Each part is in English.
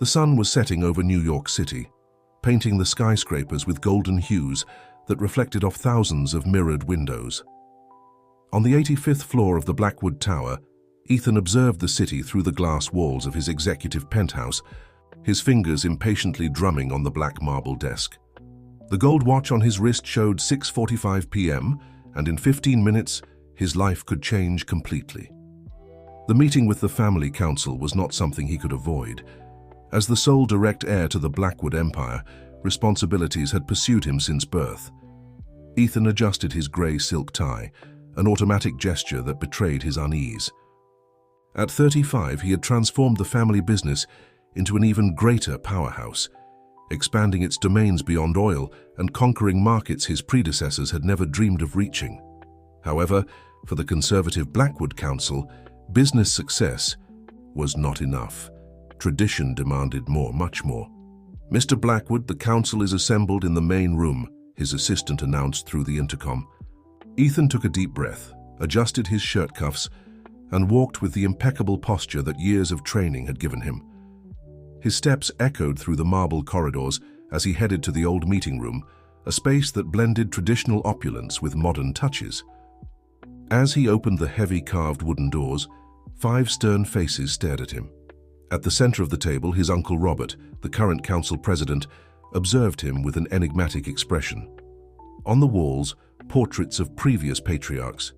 The sun was setting over New York City, painting the skyscrapers with golden hues that reflected off thousands of mirrored windows. On the 85th floor of the Blackwood Tower, Ethan observed the city through the glass walls of his executive penthouse, his fingers impatiently drumming on the black marble desk. The gold watch on his wrist showed 6:45 p.m., and in 15 minutes, his life could change completely. The meeting with the family council was not something he could avoid. As the sole direct heir to the Blackwood Empire, responsibilities had pursued him since birth. Ethan adjusted his grey silk tie, an automatic gesture that betrayed his unease. At 35, he had transformed the family business into an even greater powerhouse, expanding its domains beyond oil and conquering markets his predecessors had never dreamed of reaching. However, for the conservative Blackwood Council, business success was not enough. Tradition demanded more, much more. "Mr. Blackwood, the council is assembled in the main room," his assistant announced through the intercom. Ethan took a deep breath, adjusted his shirt cuffs, and walked with the impeccable posture that years of training had given him. His steps echoed through the marble corridors as he headed to the old meeting room, a space that blended traditional opulence with modern touches. As he opened the heavy carved wooden doors, 5 stern faces stared at him. At the center of the table, his uncle Robert, the current council president, observed him with an enigmatic expression. On the walls, portraits of previous patriarchs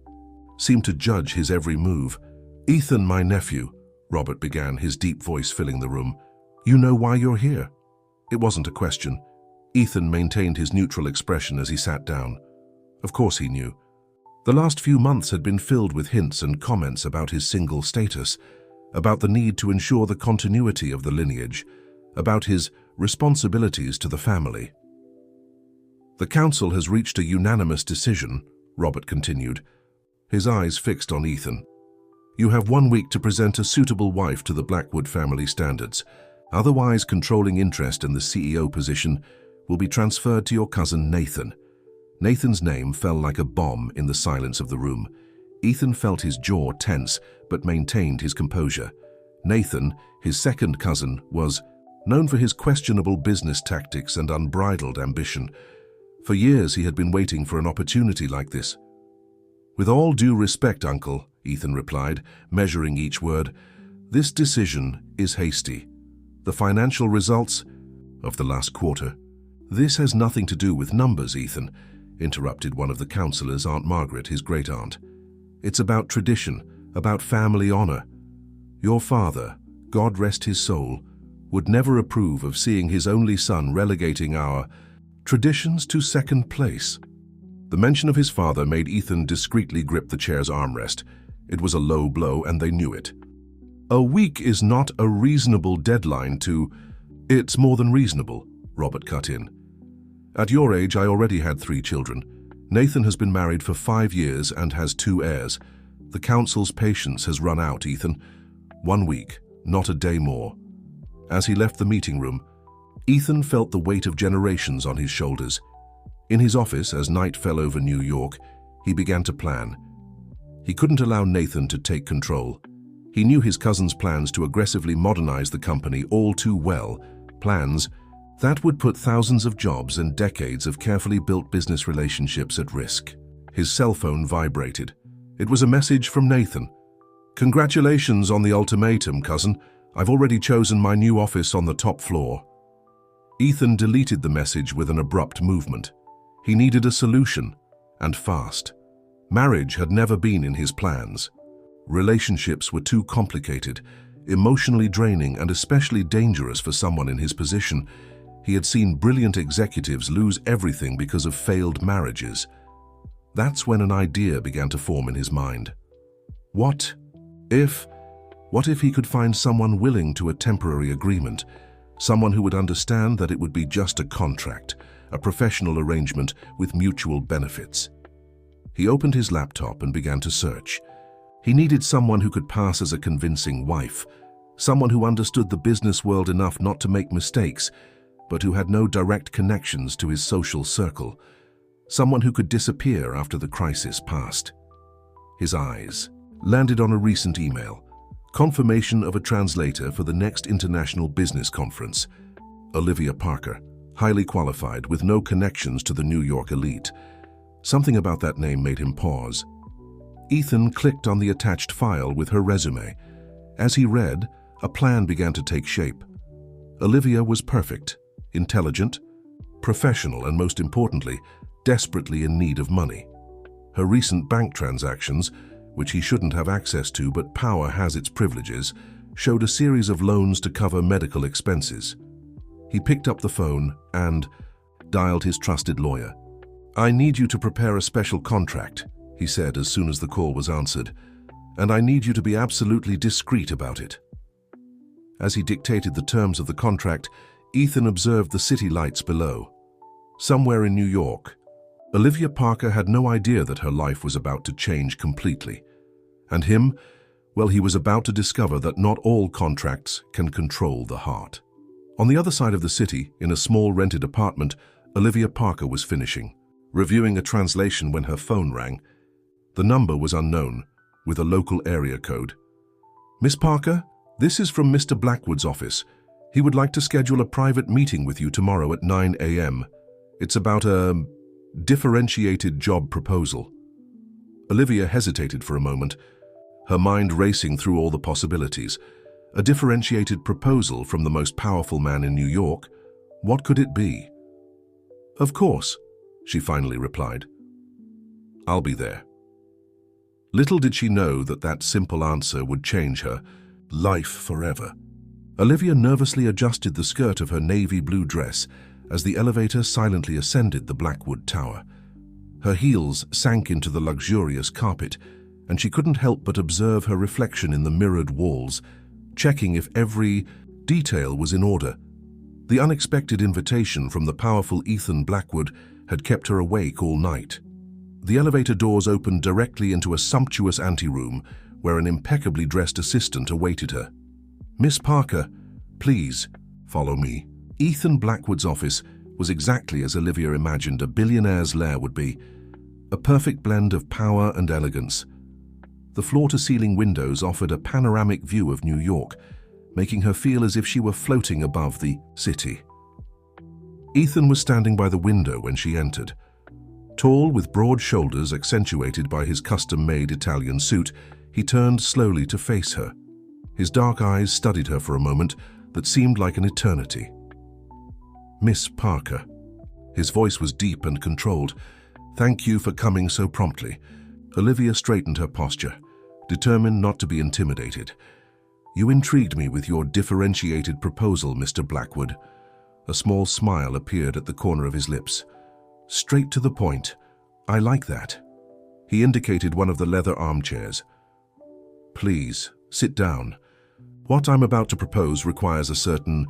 seemed to judge his every move. "Ethan, my nephew," Robert began, his deep voice filling the room. "You know why you're here?" It wasn't a question. Ethan maintained his neutral expression as he sat down. Of course he knew. The last few months had been filled with hints and comments about his single status, about the need to ensure the continuity of the lineage, about his responsibilities to the family. "The council has reached a unanimous decision," Robert continued, his eyes fixed on Ethan. "You have 1 week to present a suitable wife to the Blackwood family standards. Otherwise, controlling interest in the CEO position will be transferred to your cousin Nathan." Nathan's name fell like a bomb in the silence of the room. Ethan felt his jaw tense, but maintained his composure. Nathan, his second cousin, was known for his questionable business tactics and unbridled ambition. For years he had been waiting for an opportunity like this. "With all due respect, Uncle," Ethan replied, measuring each word, "this decision is hasty. The financial results of the last quarter." "This has nothing to do with numbers, Ethan," interrupted one of the councillors, Aunt Margaret, his great-aunt. "It's about tradition, about family honor. Your father, God rest his soul, would never approve of seeing his only son relegating our traditions to second place." The mention of his father made Ethan discreetly grip the chair's armrest. It was a low blow, and they knew it. "A week is not a reasonable deadline to—" "It's more than reasonable," Robert cut in. "At your age, I already had 3 children. Nathan has been married for 5 years and has 2 heirs. The council's patience has run out, Ethan. 1 week, not a day more." As he left the meeting room, Ethan felt the weight of generations on his shoulders. In his office, as night fell over New York, he began to plan. He couldn't allow Nathan to take control. He knew his cousin's plans to aggressively modernize the company all too well, plans that would put thousands of jobs and decades of carefully built business relationships at risk. His cell phone vibrated. It was a message from Nathan. "Congratulations on the ultimatum, cousin. I've already chosen my new office on the top floor." Ethan deleted the message with an abrupt movement. He needed a solution, and fast. Marriage had never been in his plans. Relationships were too complicated, emotionally draining, and especially dangerous for someone in his position. He had seen brilliant executives lose everything because of failed marriages. That's when an idea began to form in his mind. What if he could find someone willing to a temporary agreement, someone who would understand that it would be just a contract, a professional arrangement with mutual benefits? He opened his laptop and began to search. He needed someone who could pass as a convincing wife, someone who understood the business world enough not to make mistakes, but who had no direct connections to his social circle, someone who could disappear after the crisis passed. His eyes landed on a recent email. Confirmation of a translator for the next international business conference. Olivia Parker, highly qualified with no connections to the New York elite. Something about that name made him pause. Ethan clicked on the attached file with her resume. As he read, a plan began to take shape. Olivia was perfect, intelligent, professional, and most importantly, desperately in need of money. Her recent bank transactions, which he shouldn't have access to but power has its privileges, showed a series of loans to cover medical expenses. He picked up the phone and dialed his trusted lawyer. "I need you to prepare a special contract," he said as soon as the call was answered, "and I need you to be absolutely discreet about it." As he dictated the terms of the contract, Ethan observed the city lights below. Somewhere in New York, Olivia Parker had no idea that her life was about to change completely. And him, well, he was about to discover that not all contracts can control the heart. On the other side of the city, in a small rented apartment, Olivia Parker was finishing, reviewing a translation when her phone rang. The number was unknown, with a local area code. "Miss Parker, this is from Mr. Blackwood's office. He would like to schedule a private meeting with you tomorrow at 9 a.m. It's about a differentiated job proposal." Olivia hesitated for a moment, her mind racing through all the possibilities. A differentiated proposal from the most powerful man in New York? What could it be? "Of course," she finally replied. "I'll be there." Little did she know that that simple answer would change her life forever. Olivia nervously adjusted the skirt of her navy blue dress as the elevator silently ascended the Blackwood Tower. Her heels sank into the luxurious carpet, and she couldn't help but observe her reflection in the mirrored walls, checking if every detail was in order. The unexpected invitation from the powerful Ethan Blackwood had kept her awake all night. The elevator doors opened directly into a sumptuous anteroom where an impeccably dressed assistant awaited her. "Miss Parker, please, follow me." Ethan Blackwood's office was exactly as Olivia imagined a billionaire's lair would be, a perfect blend of power and elegance. The floor-to-ceiling windows offered a panoramic view of New York, making her feel as if she were floating above the city. Ethan was standing by the window when she entered. Tall, with broad shoulders accentuated by his custom-made Italian suit, he turned slowly to face her. His dark eyes studied her for a moment that seemed like an eternity. "Miss Parker." His voice was deep and controlled. "Thank you for coming so promptly." Olivia straightened her posture, determined not to be intimidated. "You intrigued me with your differentiated proposal, Mr. Blackwood." A small smile appeared at the corner of his lips. "Straight to the point. I like that." He indicated one of the leather armchairs. "Please, sit down. What I'm about to propose requires a certain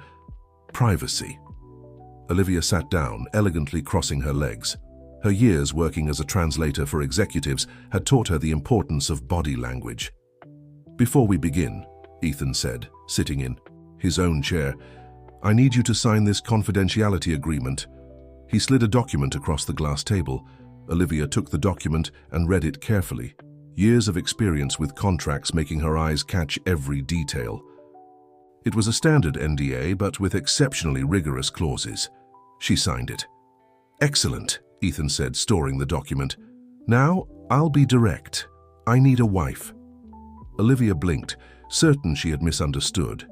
privacy." Olivia sat down, elegantly crossing her legs. Her years working as a translator for executives had taught her the importance of body language. "Before we begin," Ethan said, sitting in his own chair, "I need you to sign this confidentiality agreement." He slid a document across the glass table. Olivia took the document and read it carefully, years of experience with contracts making her eyes catch every detail. It was a standard NDA, but with exceptionally rigorous clauses. She signed it. "Excellent," Ethan said, storing the document. "Now, I'll be direct. I need a wife." Olivia blinked, certain she had misunderstood.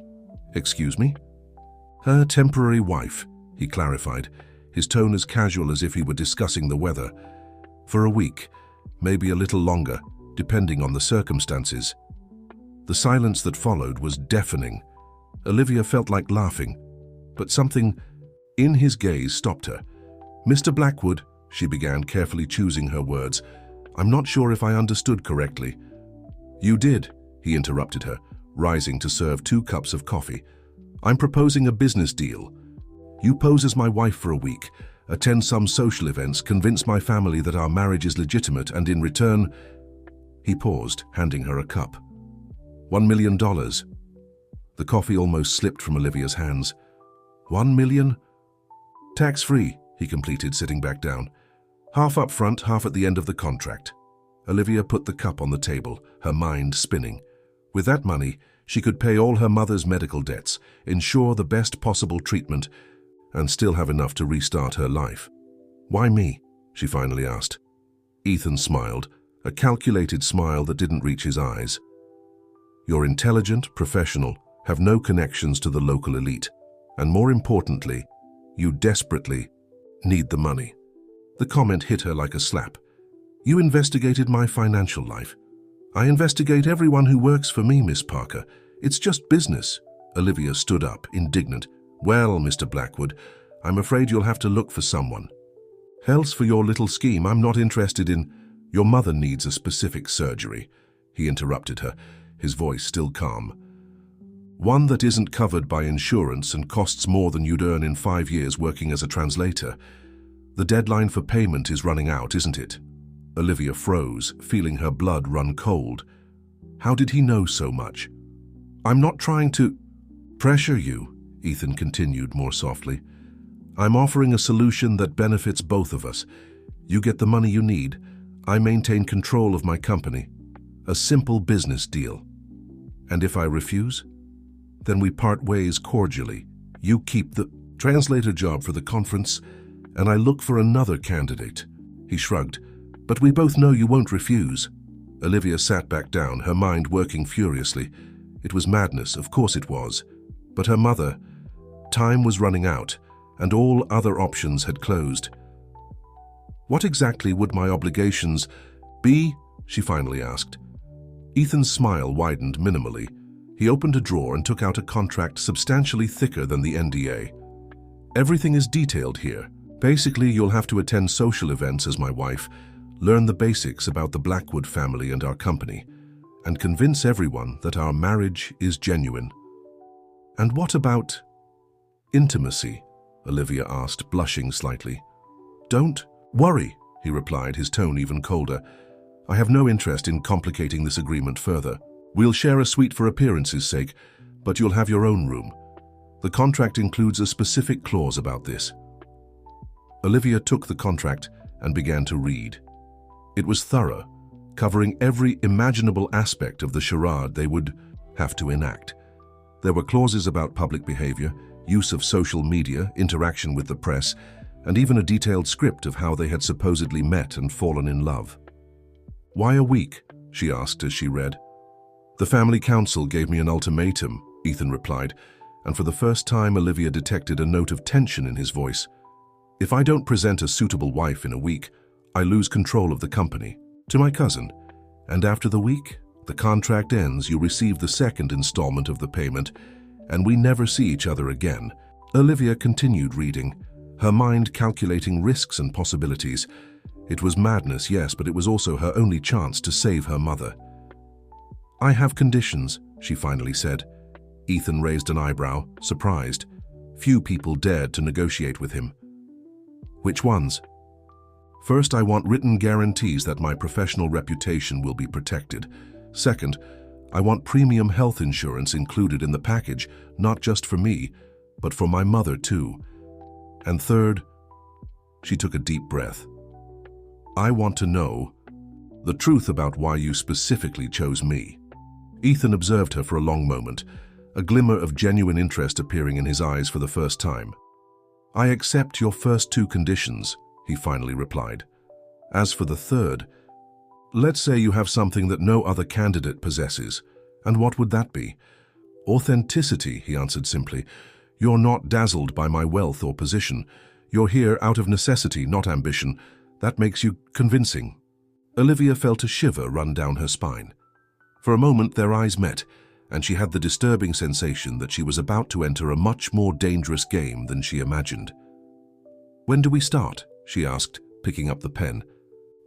"Excuse me?" "Her temporary wife," he clarified, his tone as casual as if he were discussing the weather. "For a week, maybe a little longer, depending on the circumstances." The silence that followed was deafening. Olivia felt like laughing, but something in his gaze stopped her. "Mr. Blackwood," she began, carefully choosing her words, "I'm not sure if I understood correctly." "You did," he interrupted her, rising to serve 2 cups of coffee. "I'm proposing a business deal. You pose as my wife for a week, attend some social events, convince my family that our marriage is legitimate, and in return—" He paused, handing her a cup. $1 million. The coffee almost slipped from Olivia's hands. $1 million? Tax-free, he completed, sitting back down. Half up front, half at the end of the contract. Olivia put the cup on the table, her mind spinning. With that money, She could pay all her mother's medical debts, ensure the best possible treatment, and still have enough to restart her life. "Why me?" she finally asked. Ethan smiled, a calculated smile that didn't reach his eyes. "You're intelligent, professional, have no connections to the local elite, and more importantly, you desperately need the money." The comment hit her like a slap. "You investigated my financial life. I investigate everyone who works for me, Miss Parker. It's just business." Olivia stood up, indignant. "Well, Mr. Blackwood, I'm afraid you'll have to look for someone else for your little scheme. I'm not interested in—" "Your mother needs a specific surgery," he interrupted her, his voice still calm. "One that isn't covered by insurance and costs more than you'd earn in 5 years working as a translator. The deadline for payment is running out, isn't it?" Olivia froze, feeling her blood run cold. How did he know so much? "I'm not trying to pressure you," Ethan continued more softly. "I'm offering a solution that benefits both of us. You get the money you need. I maintain control of my company. A simple business deal. And if I refuse, then we part ways cordially. You keep the translator job for the conference, and I look for another candidate." He shrugged. "But we both know you won't refuse." Olivia sat back down, her mind working furiously. It was madness, of course it was. But her mother— time was running out, and all other options had closed. "What exactly would my obligations be?" she finally asked. Ethan's smile widened minimally. He opened a drawer and took out a contract substantially thicker than the NDA. "Everything is detailed here. Basically, you'll have to attend social events as my wife, learn the basics about the Blackwood family and our company, and convince everyone that our marriage is genuine." "And what about intimacy?" Olivia asked, blushing slightly. "Don't worry," he replied, his tone even colder. "I have no interest in complicating this agreement further. We'll share a suite for appearance's sake, but you'll have your own room. The contract includes a specific clause about this." Olivia took the contract and began to read. It was thorough, covering every imaginable aspect of the charade they would have to enact. There were clauses about public behavior, use of social media, interaction with the press, and even a detailed script of how they had supposedly met and fallen in love. "Why a week?" she asked as she read. "The family council gave me an ultimatum," Ethan replied, and for the first time Olivia detected a note of tension in his voice. "If I don't present a suitable wife in a week, I lose control of the company to my cousin, and after the week, the contract ends, you receive the second installment of the payment, and we never see each other again." Olivia continued reading, her mind calculating risks and possibilities. It was madness, yes, but it was also her only chance to save her mother. "I have conditions," she finally said. Ethan raised an eyebrow, surprised. Few people dared to negotiate with him. "Which ones?" "First, I want written guarantees that my professional reputation will be protected. Second, I want premium health insurance included in the package, not just for me, but for my mother too. And third," she took a deep breath, "I want to know the truth about why you specifically chose me." Ethan observed her for a long moment, a glimmer of genuine interest appearing in his eyes for the first time. "I accept your first 2 conditions," he finally replied. "As for the third, let's say you have something that no other candidate possesses. And what would that be?" "Authenticity," he answered simply. "You're not dazzled by my wealth or position. You're here out of necessity, not ambition. That makes you convincing." Olivia felt a shiver run down her spine. For a moment their eyes met, and she had the disturbing sensation that she was about to enter a much more dangerous game than she imagined. "When do we start?" she asked, picking up the pen.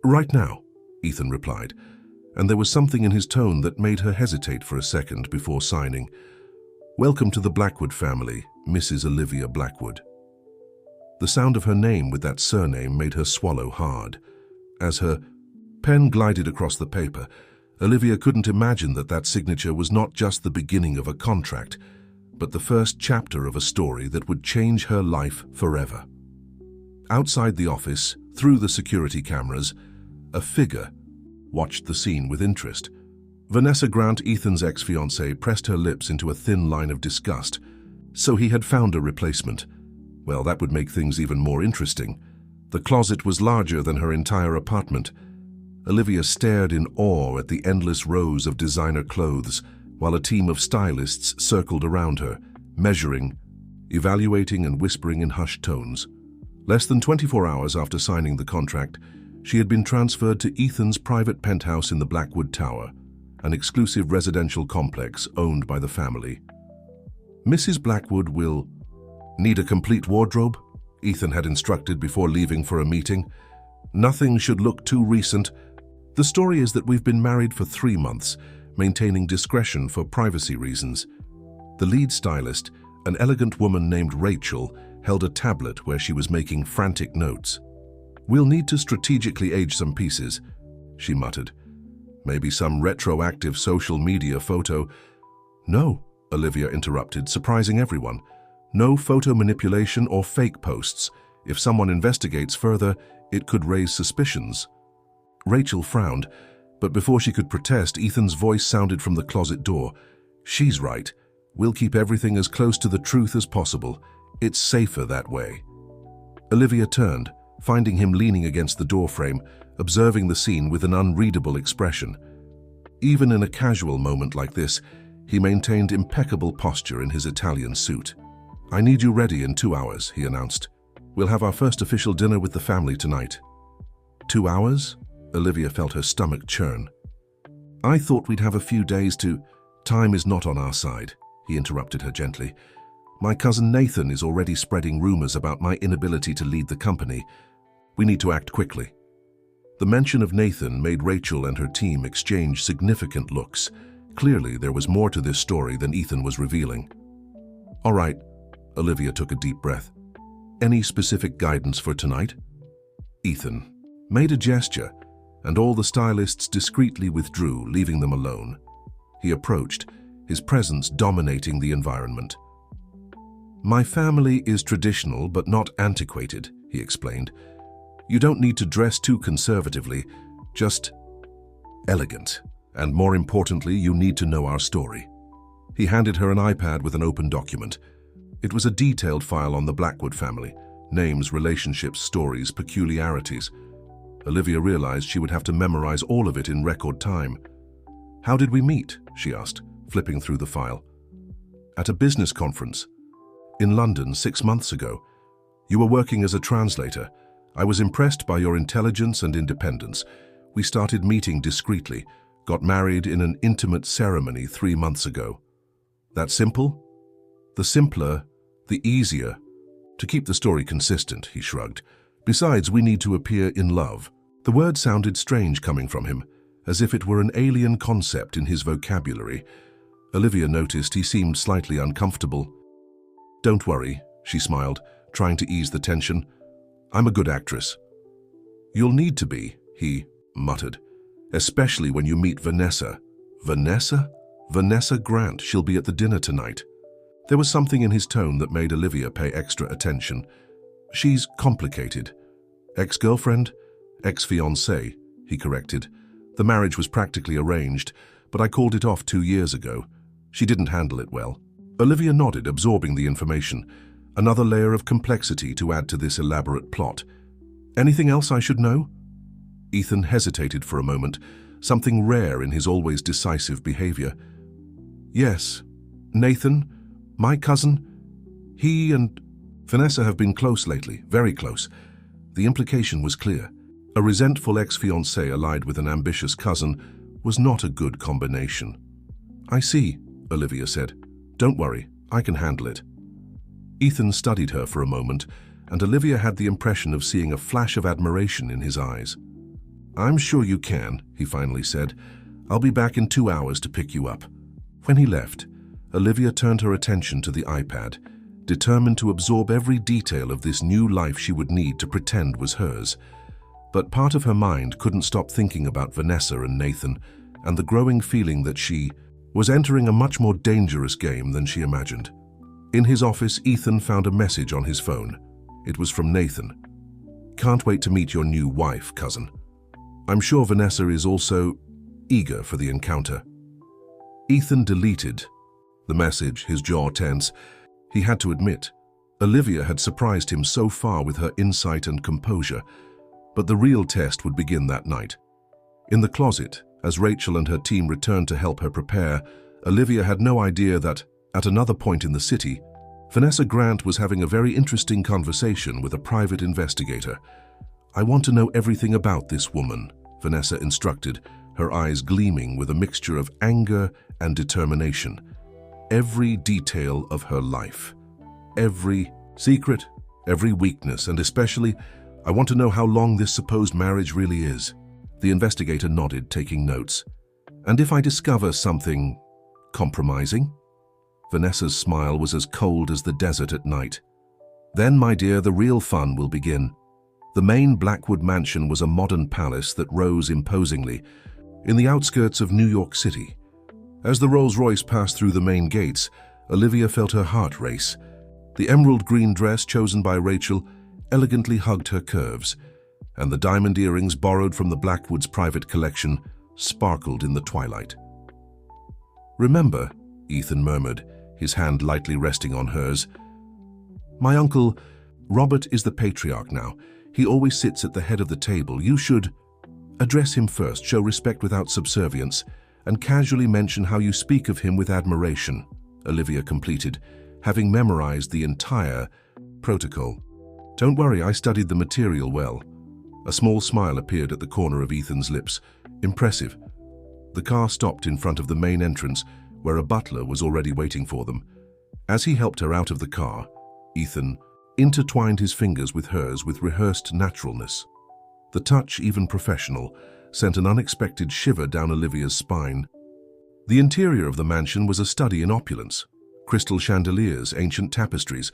"Right now," Ethan replied, and there was something in his tone that made her hesitate for a second before signing. "Welcome to the Blackwood family, Mrs. Olivia Blackwood." The sound of her name with that surname made her swallow hard. As her pen glided across the paper, Olivia couldn't imagine that that signature was not just the beginning of a contract, but the first chapter of a story that would change her life forever. Outside the office, through the security cameras, a figure watched the scene with interest. Vanessa Grant, Ethan's ex-fiancée, pressed her lips into a thin line of disgust. So he had found a replacement. Well, that would make things even more interesting. The closet was larger than her entire apartment. Olivia stared in awe at the endless rows of designer clothes, while a team of stylists circled around her, measuring, evaluating and whispering in hushed tones. Less than 24 hours after signing the contract, she had been transferred to Ethan's private penthouse in the Blackwood Tower, an exclusive residential complex owned by the family. Mrs. Blackwood will need a complete wardrobe, Ethan had instructed before leaving for a meeting. Nothing should look too recent. The story is that we've been married for 3 months, maintaining discretion for privacy reasons. The lead stylist, an elegant woman named Rachel, held a tablet where she was making frantic notes. "We'll need to strategically age some pieces," she muttered. "Maybe some retroactive social media photo." "No," Olivia interrupted, surprising everyone. "No photo manipulation or fake posts. If someone investigates further, it could raise suspicions." Rachel frowned, but before she could protest, Ethan's voice sounded from the closet door. "She's right. We'll keep everything as close to the truth as possible. It's safer that way." Olivia turned, finding him leaning against the doorframe, observing the scene with an unreadable expression. Even in a casual moment like this, he maintained impeccable posture in his Italian suit. "I need you ready in 2 hours," he announced. "We'll have our first official dinner with the family tonight." 2 hours? Olivia felt her stomach churn. "I thought we'd have a few days to—" "Time is not on our side," he interrupted her gently. "My cousin Nathan is already spreading rumors about my inability to lead the company. We need to act quickly." The mention of Nathan made Rachel and her team exchange significant looks. Clearly, there was more to this story than Ethan was revealing. "All right," Olivia took a deep breath. "Any specific guidance for tonight?" Ethan made a gesture, and all the stylists discreetly withdrew, leaving them alone. He approached, his presence dominating the environment. "My family is traditional but not antiquated," he explained. "You don't need to dress too conservatively, just elegant. And more importantly, you need to know our story." He handed her an iPad with an open document. It was a detailed file on the Blackwood family: names, relationships, stories, peculiarities. Olivia realized she would have to memorize all of it in record time. "How did we meet?" she asked, flipping through the file. "At a business conference in London 6 months ago. You were working as a translator. I was impressed by your intelligence and independence. We started meeting discreetly, got married in an intimate ceremony 3 months ago." "That simple?" "The simpler, the easier. To keep the story consistent," he shrugged. "Besides, we need to appear in love." The word sounded strange coming from him, as if it were an alien concept in his vocabulary. Olivia noticed he seemed slightly uncomfortable. "Don't worry," she smiled, trying to ease the tension. "I'm a good actress." "You'll need to be," he muttered, "especially when you meet Vanessa." "Vanessa?" "Vanessa Grant. She'll be at the dinner tonight." There was something in his tone that made Olivia pay extra attention. "She's complicated." "Ex-girlfriend?" "Ex-fiancée," he corrected. "The marriage was practically arranged, but I called it off 2 years ago. She didn't handle it well." Olivia nodded, absorbing the information. Another layer of complexity to add to this elaborate plot. "Anything else I should know?" Ethan hesitated for a moment, something rare in his always decisive behavior. "Yes, Nathan, my cousin, he and Vanessa have been close lately, very close." The implication was clear. A resentful ex-fiancée allied with an ambitious cousin was not a good combination. "I see," Olivia said. "Don't worry, I can handle it." Ethan studied her for a moment, and Olivia had the impression of seeing a flash of admiration in his eyes. "I'm sure you can," he finally said. "I'll be back in 2 hours to pick you up." When he left, Olivia turned her attention to the iPad, determined to absorb every detail of this new life she would need to pretend was hers. But part of her mind couldn't stop thinking about Vanessa and Nathan, and the growing feeling that she was entering a much more dangerous game than she imagined. In his office, Ethan found a message on his phone. It was from Nathan. "Can't wait to meet your new wife, cousin. I'm sure Vanessa is also eager for the encounter." Ethan deleted the message, his jaw tense. He had to admit, Olivia had surprised him so far with her insight and composure, but the real test would begin that night. In the closet, as Rachel and her team returned to help her prepare, Olivia had no idea that, at another point in the city, Vanessa Grant was having a very interesting conversation with a private investigator. "I want to know everything about this woman," Vanessa instructed, her eyes gleaming with a mixture of anger and determination. "Every detail of her life. Every secret, every weakness, and especially, I want to know how long this supposed marriage really is." The investigator nodded, taking notes. "And if I discover something compromising?" Vanessa's smile was as cold as the desert at night. "Then, my dear, the real fun will begin." The main Blackwood mansion was a modern palace that rose imposingly in the outskirts of New York City. As the Rolls-Royce passed through the main gates, Olivia felt her heart race. The emerald green dress chosen by Rachel elegantly hugged her curves, and the diamond earrings borrowed from the Blackwood's private collection sparkled in the twilight. "Remember," Ethan murmured, his hand lightly resting on hers, "my uncle, Robert, is the patriarch now. He always sits at the head of the table. You should address him first, show respect without subservience, and casually mention how you speak of him with admiration," Olivia completed, having memorized the entire protocol. "Don't worry, I studied the material well." A small smile appeared at the corner of Ethan's lips. "Impressive." The car stopped in front of the main entrance, where a butler was already waiting for them. As he helped her out of the car, Ethan intertwined his fingers with hers with rehearsed naturalness. The touch, even professional, sent an unexpected shiver down Olivia's spine. The interior of the mansion was a study in opulence. Crystal chandeliers, ancient tapestries,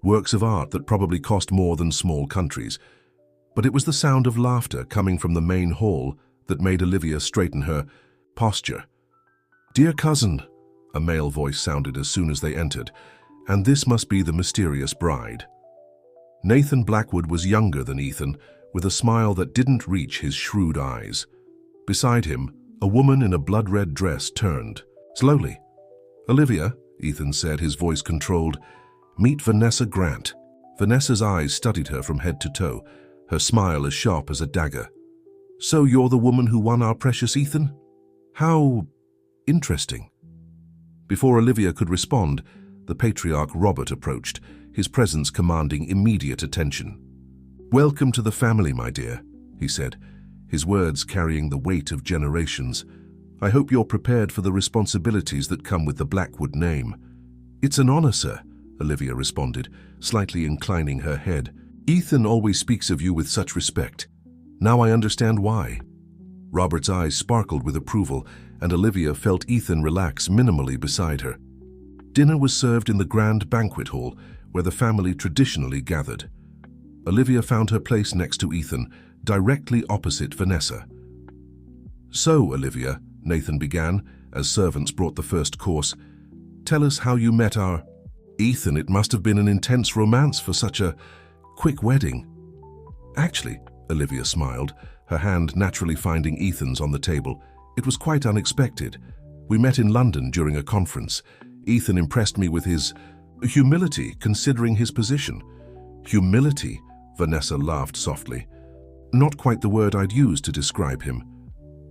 works of art that probably cost more than small countries. But it was the sound of laughter coming from the main hall that made Olivia straighten her posture. "Dear cousin," a male voice sounded as soon as they entered, "and this must be the mysterious bride." Nathan Blackwood was younger than Ethan, with a smile that didn't reach his shrewd eyes. Beside him, a woman in a blood-red dress turned. Slowly. "Olivia," Ethan said, his voice controlled, "meet Vanessa Grant." Vanessa's eyes studied her from head to toe, her smile as sharp as a dagger. "So you're the woman who won our precious Ethan? How interesting." Before Olivia could respond, the patriarch Robert approached, his presence commanding immediate attention. "Welcome to the family, my dear," he said, his words carrying the weight of generations. "I hope you're prepared for the responsibilities that come with the Blackwood name." "It's an honor, sir," Olivia responded, slightly inclining her head. "Ethan always speaks of you with such respect. Now I understand why." Robert's eyes sparkled with approval, and Olivia felt Ethan relax minimally beside her. Dinner was served in the grand banquet hall, where the family traditionally gathered. Olivia found her place next to Ethan, directly opposite Vanessa. "So, Olivia," Nathan began, as servants brought the first course, "tell us how you met our—" "Ethan, it must have been an intense romance for such a quick wedding." "Actually," Olivia smiled, her hand naturally finding Ethan's on the table, "it was quite unexpected. We met in London during a conference. Ethan impressed me with his humility, considering his position." "Humility?" Vanessa laughed softly. "Not quite the word I'd use to describe him."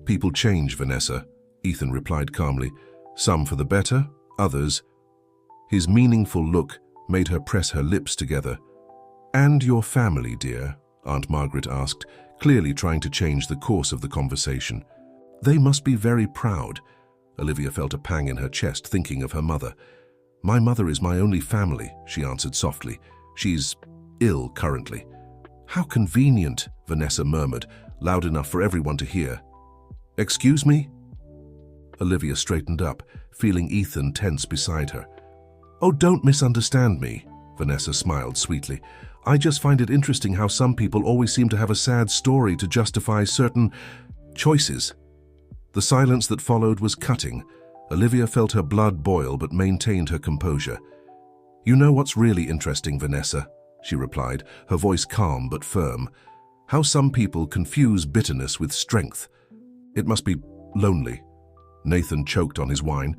"People change, Vanessa," Ethan replied calmly. "Some for the better, others—" His meaningful look made her press her lips together. "And your family, dear?" Aunt Margaret asked, clearly trying to change the course of the conversation. "They must be very proud." Olivia felt a pang in her chest, thinking of her mother. "My mother is my only family," she answered softly. "She's ill currently." "How convenient," Vanessa murmured, loud enough for everyone to hear. "Excuse me?" Olivia straightened up, feeling Ethan tense beside her. "Oh, don't misunderstand me," Vanessa smiled sweetly. "I just find it interesting how some people always seem to have a sad story to justify certain choices." The silence that followed was cutting. Olivia felt her blood boil but maintained her composure. "You know what's really interesting, Vanessa?" she replied, her voice calm but firm. "How some people confuse bitterness with strength. It must be lonely." Nathan choked on his wine,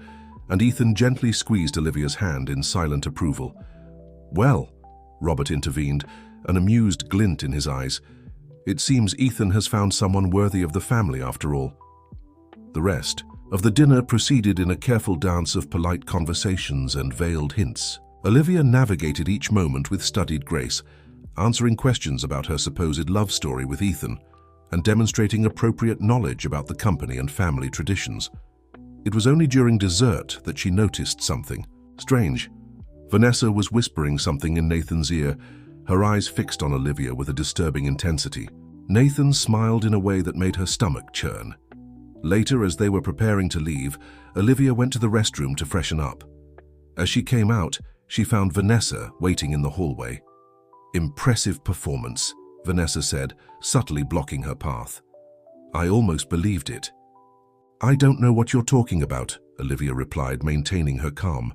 and Ethan gently squeezed Olivia's hand in silent approval. "Well," Robert intervened, an amused glint in his eyes, "it seems Ethan has found someone worthy of the family after all." The rest of the dinner proceeded in a careful dance of polite conversations and veiled hints. Olivia navigated each moment with studied grace, answering questions about her supposed love story with Ethan and demonstrating appropriate knowledge about the company and family traditions. It was only during dessert that she noticed something strange. Vanessa was whispering something in Nathan's ear, her eyes fixed on Olivia with a disturbing intensity. Nathan smiled in a way that made her stomach churn. Later, as they were preparing to leave, Olivia went to the restroom to freshen up. As she came out, she found Vanessa waiting in the hallway. "Impressive performance," Vanessa said, subtly blocking her path. "I almost believed it." "I don't know what you're talking about," Olivia replied, maintaining her calm.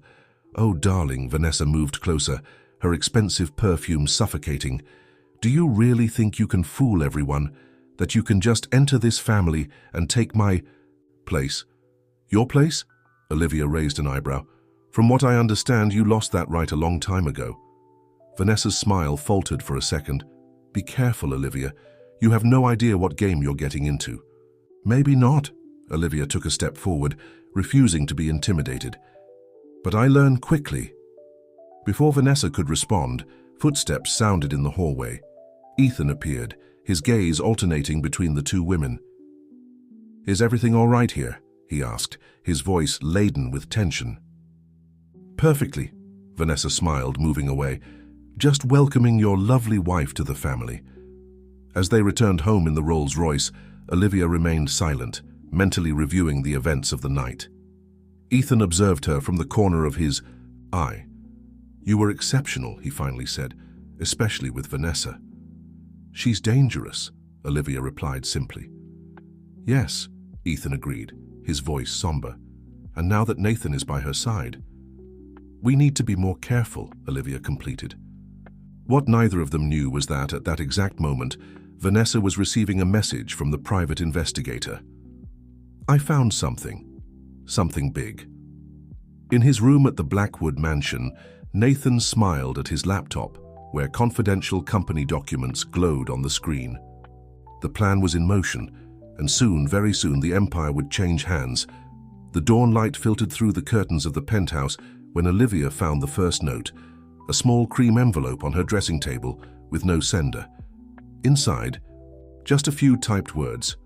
"Oh, darling," Vanessa moved closer, her expensive perfume suffocating. "Do you really think you can fool everyone? That you can just enter this family and take my place?" "Your place?" Olivia raised an eyebrow. "From what I understand, you lost that right a long time ago." Vanessa's smile faltered for a second. "Be careful, Olivia. You have no idea what game you're getting into." "Maybe not." Olivia took a step forward, refusing to be intimidated. "But I learn quickly." Before Vanessa could respond, footsteps sounded in the hallway. Ethan appeared, his gaze alternating between the two women. "Is everything all right here?" he asked, his voice laden with tension. "Perfectly," Vanessa smiled, moving away. "Just welcoming your lovely wife to the family." As they returned home in the Rolls-Royce, Olivia remained silent, mentally reviewing the events of the night. Ethan observed her from the corner of his eye. "You were exceptional," he finally said, "especially with Vanessa." "She's dangerous," Olivia replied simply. "Yes," Ethan agreed, his voice somber. "And now that Nathan is by her side." "We need to be more careful," Olivia completed. What neither of them knew was that, at that exact moment, Vanessa was receiving a message from the private investigator. "I found something. Something big." In his room at the Blackwood mansion, Nathan smiled at his laptop, where confidential company documents glowed on the screen. The plan was in motion, and soon, very soon, the empire would change hands. The dawn light filtered through the curtains of the penthouse when Olivia found the first note, a small cream envelope on her dressing table with no sender. Inside, just a few typed words.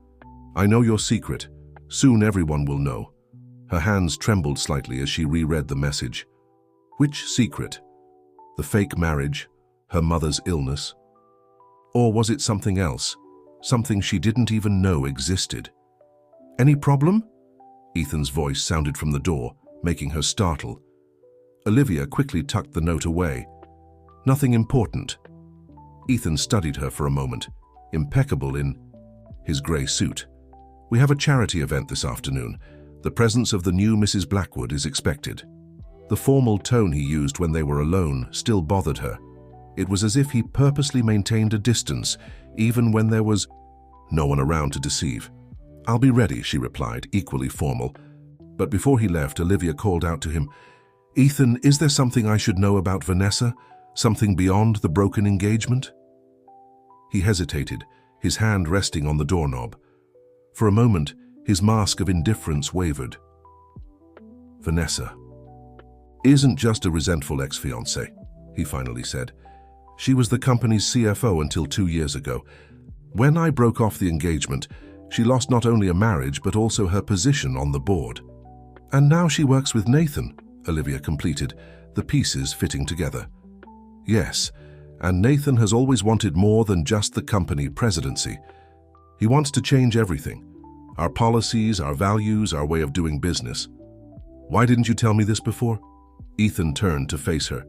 "I know your secret. Soon everyone will know." Her hands trembled slightly as she reread the message. Which secret? The fake marriage? Her mother's illness? Or was it something else? Something she didn't even know existed? "Any problem?" Ethan's voice sounded from the door, making her startle. Olivia quickly tucked the note away. "Nothing important." Ethan studied her for a moment, impeccable in his grey suit. "We have a charity event this afternoon. The presence of the new Mrs. Blackwood is expected." The formal tone he used when they were alone still bothered her. It was as if he purposely maintained a distance, even when there was no one around to deceive. "I'll be ready," she replied, equally formal. But before he left, Olivia called out to him, "Ethan, is there something I should know about Vanessa? Something beyond the broken engagement?" He hesitated, his hand resting on the doorknob. For a moment, his mask of indifference wavered. "Vanessa isn't just a resentful ex-fiancée," he finally said. "She was the company's CFO until 2 years ago. When I broke off the engagement, she lost not only a marriage but also her position on the board. And now she works with Nathan," Olivia completed, the pieces fitting together. "Yes, and Nathan has always wanted more than just the company presidency. He wants to change everything. Our policies, our values, our way of doing business. Why didn't you tell me this before?" Ethan turned to face her.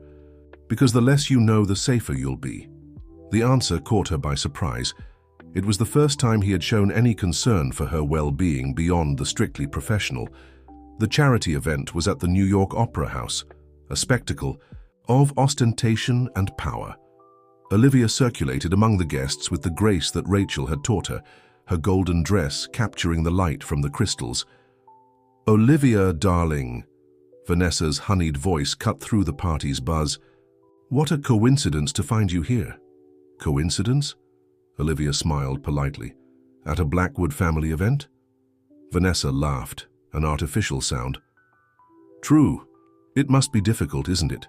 "Because the less you know, the safer you'll be." The answer caught her by surprise. It was the first time he had shown any concern for her well-being beyond the strictly professional. The charity event was at the New York Opera House, a spectacle of ostentation and power. Olivia circulated among the guests with the grace that Rachel had taught her, her golden dress capturing the light from the crystals. Olivia, darling. Vanessa's honeyed voice cut through the party's buzz. What a coincidence to find you here. Coincidence? Olivia smiled politely. At a Blackwood family event? Vanessa laughed, an artificial sound. True. It must be difficult, isn't it?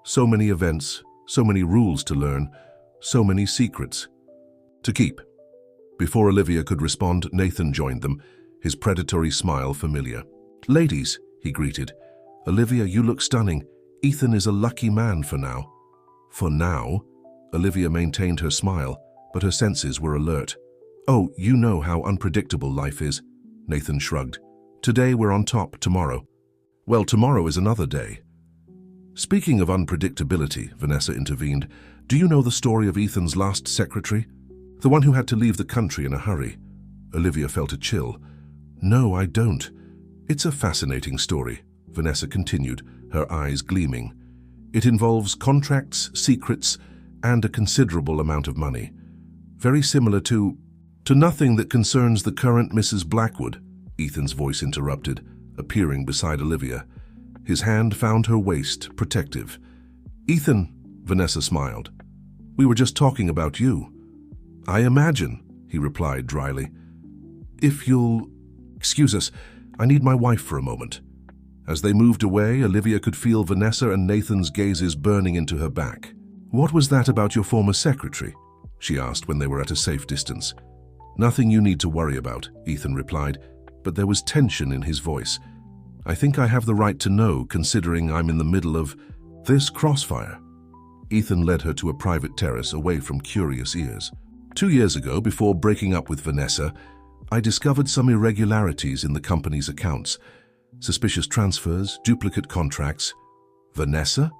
So many events, so many rules to learn, so many secrets to keep. Before Olivia could respond, Nathan joined them, his predatory smile familiar. Ladies, he greeted. Olivia, you look stunning. Ethan is a lucky man for now. For now? Olivia maintained her smile, but her senses were alert. Oh, you know how unpredictable life is. Nathan shrugged. Today we're on top, tomorrow. Well, tomorrow is another day. Speaking of unpredictability, Vanessa intervened, do you know the story of Ethan's last secretary? The one who had to leave the country in a hurry. Olivia felt a chill. No, I don't. It's a fascinating story, Vanessa continued, her eyes gleaming. It involves contracts, secrets, and a considerable amount of money. Very similar to nothing that concerns the current Mrs. Blackwood, Ethan's voice interrupted, appearing beside Olivia. His hand found her waist, protective. Ethan, Vanessa smiled. We were just talking about you. I imagine, he replied dryly. If you'll excuse us, I need my wife for a moment. As they moved away, Olivia could feel Vanessa and Nathan's gazes burning into her back. What was that about your former secretary? She asked when they were at a safe distance. Nothing you need to worry about, Ethan replied, but there was tension in his voice. I think I have the right to know, considering I'm in the middle of this crossfire. Ethan led her to a private terrace away from curious ears. 2 years ago, before breaking up with Vanessa, I discovered some irregularities in the company's accounts. Suspicious transfers, duplicate contracts. Vanessa?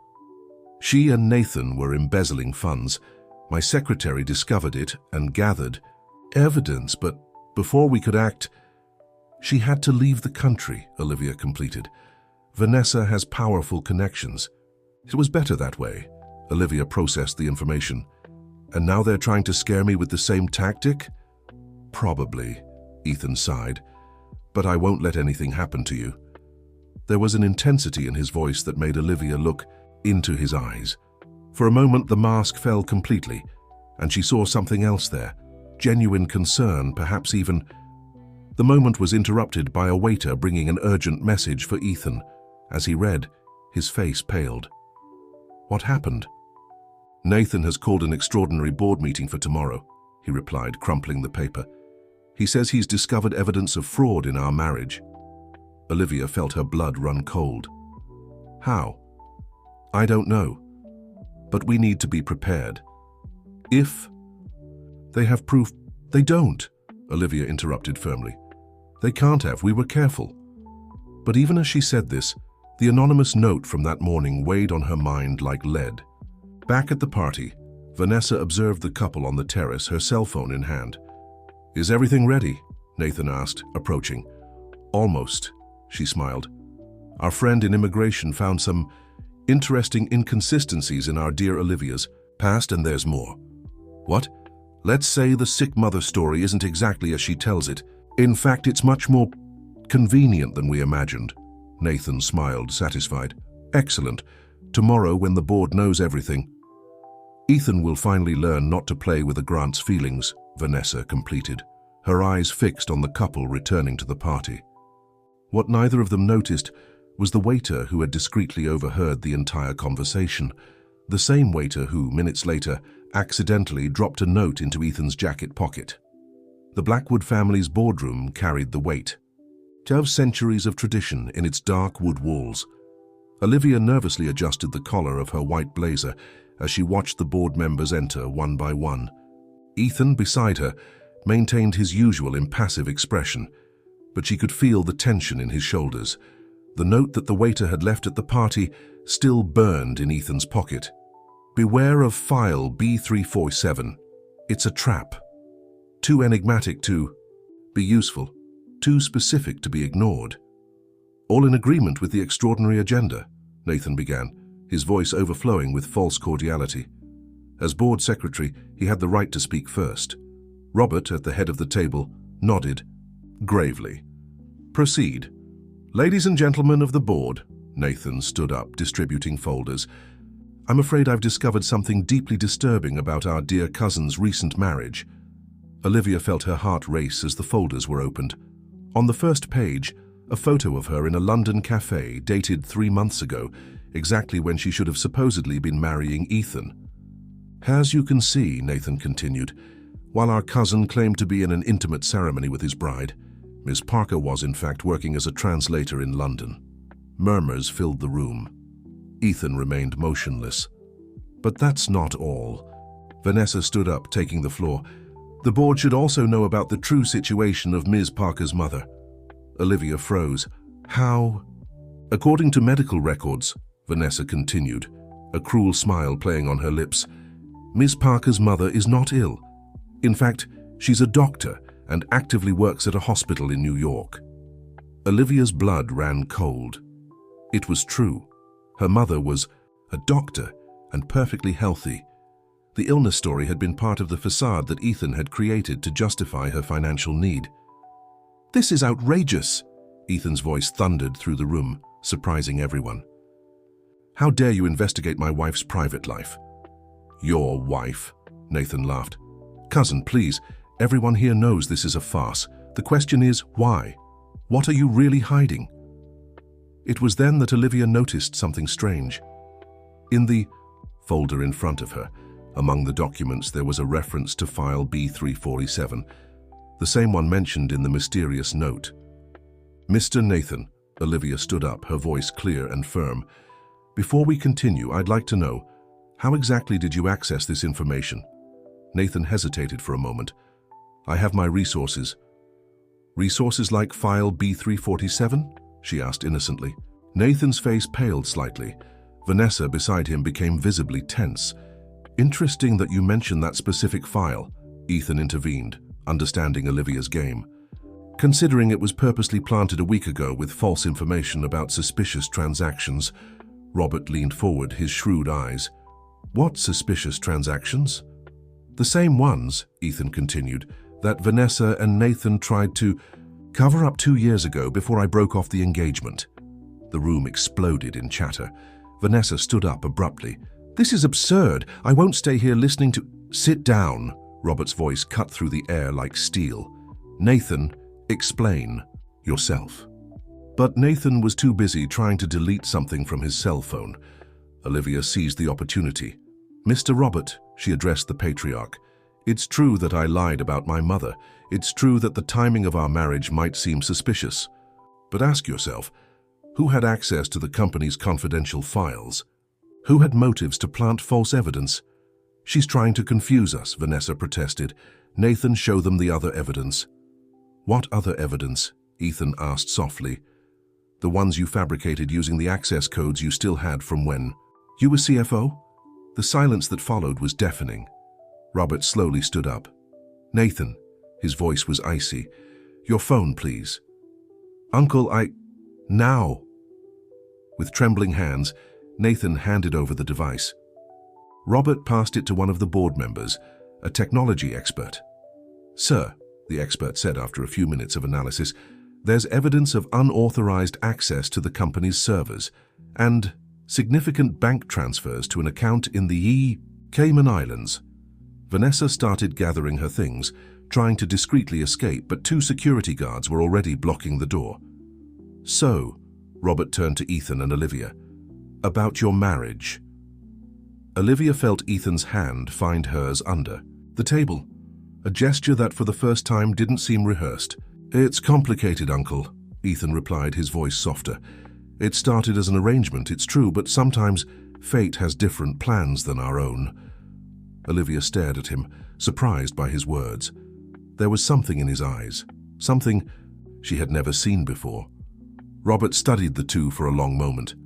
She and Nathan were embezzling funds. My secretary discovered it and gathered evidence, but before we could act, she had to leave the country, Olivia completed. Vanessa has powerful connections. It was better that way. Olivia processed the information. And now they're trying to scare me with the same tactic? Probably, Ethan sighed. But I won't let anything happen to you. There was an intensity in his voice that made Olivia look into his eyes. For a moment, the mask fell completely, and she saw something else there. Genuine concern, perhaps even. The moment was interrupted by a waiter bringing an urgent message for Ethan. As he read, his face paled. What happened? Nathan has called an extraordinary board meeting for tomorrow, he replied, crumpling the paper. He says he's discovered evidence of fraud in our marriage. Olivia felt her blood run cold. How? I don't know. But we need to be prepared. If they have proof, they don't, Olivia interrupted firmly. They can't have, we were careful. But even as she said this, the anonymous note from that morning weighed on her mind like lead. Back at the party, Vanessa observed the couple on the terrace, her cell phone in hand. Is everything ready? Nathan asked, approaching. Almost, she smiled. Our friend in immigration found some interesting inconsistencies in our dear Olivia's past, and there's more. What? Let's say the sick mother story isn't exactly as she tells it. In fact, it's much more convenient than we imagined. Nathan smiled, satisfied. Excellent. Tomorrow, when the board knows everything, Ethan will finally learn not to play with the Grant's feelings, Vanessa completed, her eyes fixed on the couple returning to the party. What neither of them noticed was the waiter who had discreetly overheard the entire conversation, the same waiter who, minutes later, accidentally dropped a note into Ethan's jacket pocket. The Blackwood family's boardroom carried the weight of centuries of tradition in its dark wood walls. Olivia nervously adjusted the collar of her white blazer as she watched the board members enter one by one. Ethan, beside her, maintained his usual impassive expression, but she could feel the tension in his shoulders. The note that the waiter had left at the party still burned in Ethan's pocket. Beware of file B347. It's a trap. Too enigmatic to be useful, too specific to be ignored. All in agreement with the extraordinary agenda, Nathan began, his voice overflowing with false cordiality. As board secretary, he had the right to speak first. Robert, at the head of the table, nodded gravely. Proceed. Ladies and gentlemen of the board, Nathan stood up, distributing folders. I'm afraid I've discovered something deeply disturbing about our dear cousin's recent marriage. Olivia felt her heart race as the folders were opened. On the first page, a photo of her in a London cafe dated 3 months ago, exactly when she should have supposedly been marrying Ethan. As you can see, Nathan continued, while our cousin claimed to be in an intimate ceremony with his bride, Miss Parker was in fact working as a translator in London. Murmurs filled the room. Ethan remained motionless. But that's not all. Vanessa stood up, taking the floor. The board should also know about the true situation of Ms. Parker's mother. Olivia froze. How? According to medical records, Vanessa continued, a cruel smile playing on her lips, Ms. Parker's mother is not ill. In fact, she's a doctor and actively works at a hospital in New York. Olivia's blood ran cold. It was true. Her mother was a doctor and perfectly healthy. The illness story had been part of the facade that Ethan had created to justify her financial need. This is outrageous, Ethan's voice thundered through the room, surprising everyone. How dare you investigate my wife's private life? Your wife, Nathan laughed. Cousin, please, everyone here knows this is a farce. The question is, why? What are you really hiding? It was then that Olivia noticed something strange. In the folder in front of her, among the documents, there was a reference to file B347, the same one mentioned in the mysterious note. Mr. Nathan, Olivia stood up, her voice clear and firm. Before we continue, I'd like to know, how exactly did you access this information? Nathan hesitated for a moment. I have my resources. Resources like file B347? She asked innocently. Nathan's face paled slightly. Vanessa beside him became visibly tense. Interesting that you mention that specific file, Ethan intervened, understanding Olivia's game. Considering it was purposely planted a week ago with false information about suspicious transactions, Robert leaned forward, his shrewd eyes. What suspicious transactions? The same ones, Ethan continued, that Vanessa and Nathan tried to cover up 2 years ago before I broke off the engagement. The room exploded in chatter. Vanessa stood up abruptly. This is absurd. I won't stay here listening to... Sit down, Robert's voice cut through the air like steel. Nathan, explain yourself. But Nathan was too busy trying to delete something from his cell phone. Olivia seized the opportunity. Mr. Robert, she addressed the patriarch, it's true that I lied about my mother. It's true that the timing of our marriage might seem suspicious. But ask yourself, who had access to the company's confidential files? Who had motives to plant false evidence? She's trying to confuse us, Vanessa protested. Nathan, show them the other evidence. What other evidence? Ethan asked softly. The ones you fabricated using the access codes you still had from when you were CFO? The silence that followed was deafening. Robert slowly stood up. Nathan, his voice was icy. Your phone, please. Uncle, Now. With trembling hands, Nathan handed over the device. Robert passed it to one of the board members, a technology expert. Sir, the expert said after a few minutes of analysis, there's evidence of unauthorized access to the company's servers and significant bank transfers to an account in the Cayman Islands. Vanessa started gathering her things, trying to discreetly escape, but 2 security guards were already blocking the door. So, Robert turned to Ethan and Olivia. About your marriage. Olivia felt Ethan's hand find hers under the table, a gesture that for the first time didn't seem rehearsed. It's complicated, Uncle, Ethan replied, his voice softer. It started as an arrangement, it's true, but sometimes fate has different plans than our own. Olivia stared at him, surprised by his words. There was something in his eyes, something she had never seen before. Robert studied the two for a long moment.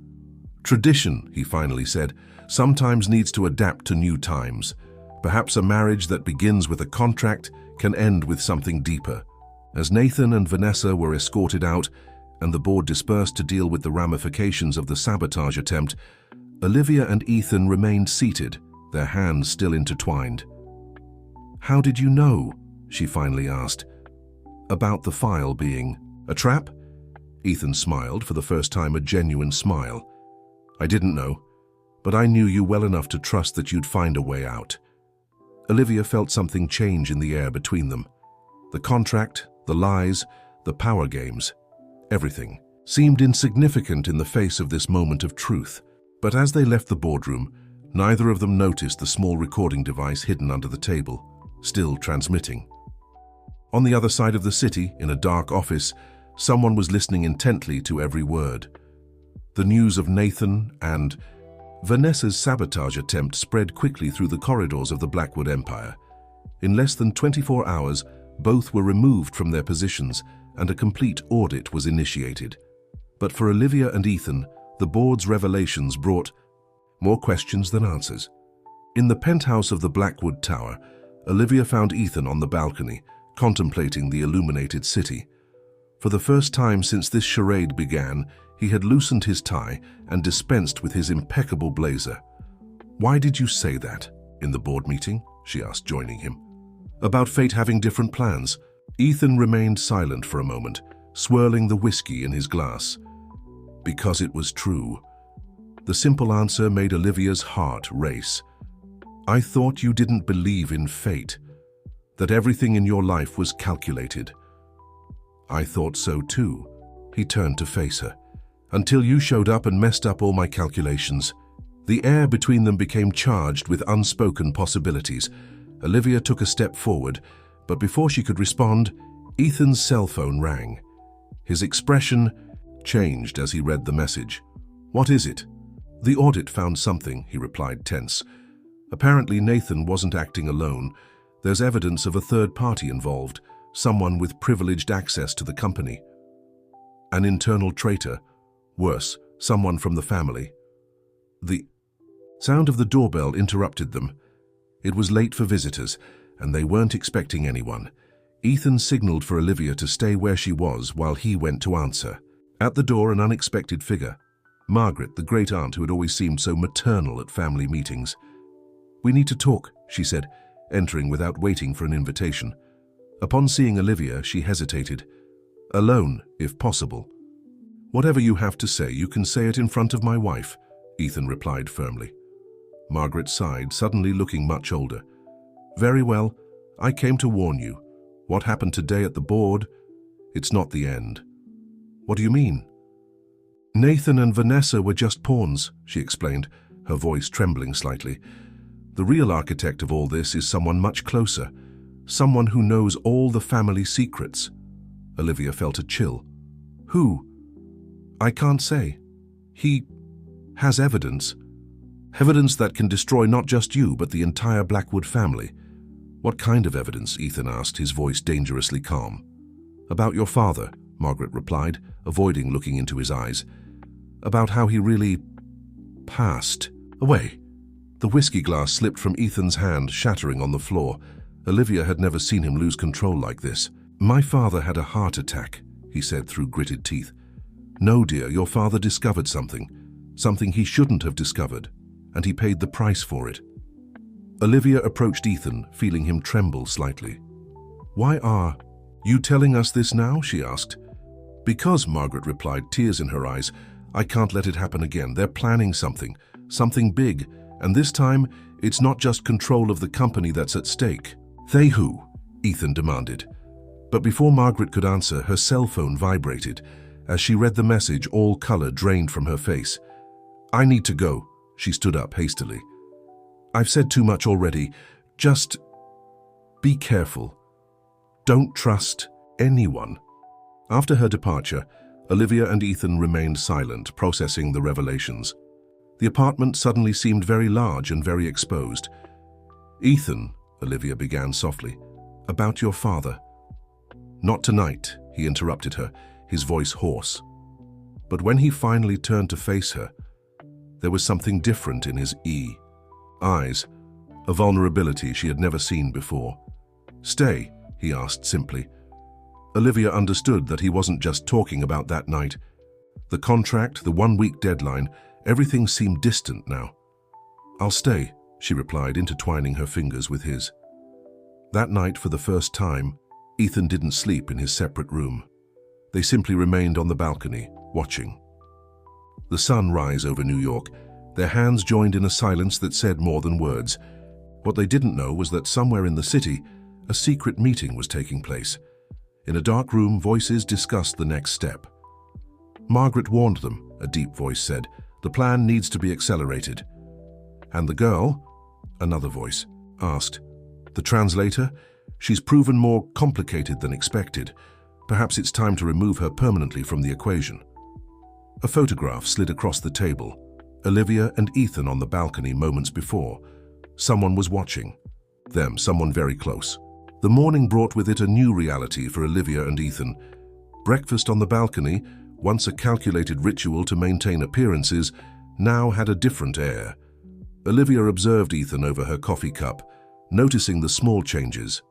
Tradition, he finally said, sometimes needs to adapt to new times. Perhaps a marriage that begins with a contract can end with something deeper. As Nathan and Vanessa were escorted out and the board dispersed to deal with the ramifications of the sabotage attempt, Olivia and Ethan remained seated, their hands still intertwined. How did you know? She finally asked. About the file being a trap? Ethan smiled, for the first time a genuine smile. I didn't know, but I knew you well enough to trust that you'd find a way out. Olivia felt something change in the air between them. The contract, the lies, the power games, everything seemed insignificant in the face of this moment of truth. But as they left the boardroom, neither of them noticed the small recording device hidden under the table, still transmitting. On the other side of the city, in a dark office, someone was listening intently to every word. The news of Nathan and Vanessa's sabotage attempt spread quickly through the corridors of the Blackwood Empire. In less than 24 hours, both were removed from their positions and a complete audit was initiated. But for Olivia and Ethan, the board's revelations brought more questions than answers. In the penthouse of the Blackwood Tower, Olivia found Ethan on the balcony, contemplating the illuminated city. For the first time since this charade began, he had loosened his tie and dispensed with his impeccable blazer. "Why did you say that in the board meeting?" she asked, joining him. "About fate having different plans." Ethan remained silent for a moment, swirling the whiskey in his glass. Because it was true. The simple answer made Olivia's heart race. "I thought you didn't believe in fate, that everything in your life was calculated." "I thought so too." He turned to face her. "Until you showed up and messed up all my calculations." The air between them became charged with unspoken possibilities. Olivia took a step forward, but before she could respond, Ethan's cell phone rang. His expression changed as he read the message. "What is it?" "The audit found something," he replied, tense. "Apparently Nathan wasn't acting alone. There's evidence of a third party involved, someone with privileged access to the company. An internal traitor. Worse, someone from the family." The sound of the doorbell interrupted them. It was late for visitors, and they weren't expecting anyone. Ethan signaled for Olivia to stay where she was while he went to answer. At the door, an unexpected figure. Margaret, the great-aunt who had always seemed so maternal at family meetings. "We need to talk," she said, entering without waiting for an invitation. Upon seeing Olivia, she hesitated. "Alone, if possible." "Whatever you have to say, you can say it in front of my wife," Ethan replied firmly. Margaret sighed, suddenly looking much older. "Very well, I came to warn you. What happened today at the board, it's not the end." "What do you mean?" "Nathan and Vanessa were just pawns," she explained, her voice trembling slightly. "The real architect of all this is someone much closer, someone who knows all the family secrets." Olivia felt a chill. "Who?" "I can't say. He has evidence. Evidence that can destroy not just you, but the entire Blackwood family." "What kind of evidence?" Ethan asked, his voice dangerously calm. "About your father," Margaret replied, avoiding looking into his eyes. "About how he really passed away." The whiskey glass slipped from Ethan's hand, shattering on the floor. Olivia had never seen him lose control like this. "My father had a heart attack," he said through gritted teeth. "No, dear, your father discovered something he shouldn't have discovered, and he paid the price for it." Olivia approached Ethan, feeling him tremble slightly. "Why are you telling us this now?" she asked. "Because," Margaret replied, tears in her eyes, "I can't let it happen again. They're planning something big, and this time it's not just control of the company that's at stake." "They who?" Ethan demanded. But before Margaret could answer, her cell phone vibrated. As she read the message, all color drained from her face. "I need to go." She stood up hastily. "I've said too much already. Just be careful. Don't trust anyone." After her departure, Olivia and Ethan remained silent, processing the revelations. The apartment suddenly seemed very large and very exposed. "Ethan," Olivia began softly, "about your father." "Not tonight," he interrupted her, his voice hoarse. But when he finally turned to face her, there was something different in his eyes, a vulnerability she had never seen before. "Stay?" he asked simply. Olivia understood that he wasn't just talking about that night. The contract, the one-week deadline, everything seemed distant now. "I'll stay," she replied, intertwining her fingers with his. That night, for the first time, Ethan didn't sleep in his separate room. They simply remained on the balcony, watching. The sun rise over New York, their hands joined in a silence that said more than words. What they didn't know was that somewhere in the city, a secret meeting was taking place. In a dark room, voices discussed the next step. Margaret warned them, a deep voice said. The plan needs to be accelerated. And the girl, another voice, asked. The translator? She's proven more complicated than expected. Perhaps it's time to remove her permanently from the equation. A photograph slid across the table. Olivia and Ethan on the balcony moments before. Someone was watching. Them, someone very close. The morning brought with it a new reality for Olivia and Ethan. Breakfast on the balcony, once a calculated ritual to maintain appearances, now had a different air. Olivia observed Ethan over her coffee cup, noticing the small changes.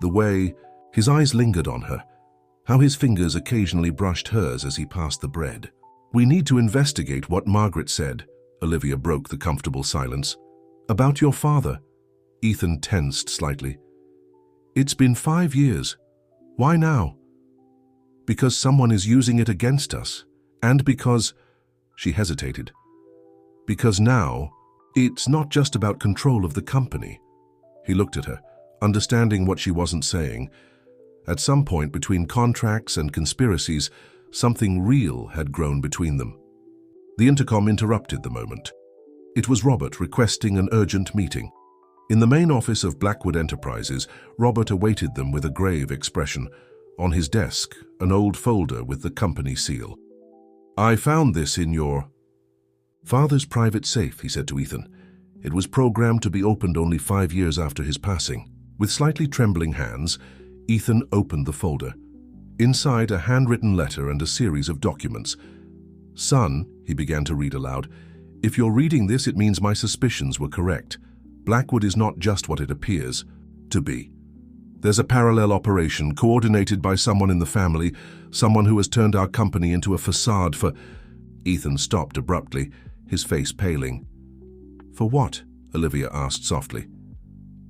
The way his eyes lingered on her, how his fingers occasionally brushed hers as he passed the bread. We need to investigate what Margaret said, Olivia broke the comfortable silence. About your father. Ethan tensed slightly. It's been 5 years. Why now? Because someone is using it against us, and because, she hesitated, because now it's not just about control of the company. He looked at her, understanding what she wasn't saying. At some point between contracts and conspiracies, something real had grown between them. The intercom interrupted the moment. It was Robert requesting an urgent meeting. In the main office of Blackwood Enterprises, Robert awaited them with a grave expression. On his desk, an old folder with the company seal. I found this in your father's private safe, he said to Ethan. It was programmed to be opened only 5 years after his passing. With slightly trembling hands, Ethan opened the folder. Inside, a handwritten letter and a series of documents. Son, he began to read aloud, if you're reading this, it means my suspicions were correct. Blackwood is not just what it appears to be. There's a parallel operation coordinated by someone in the family, someone who has turned our company into a facade for... Ethan stopped abruptly, his face paling. For what? Olivia asked softly.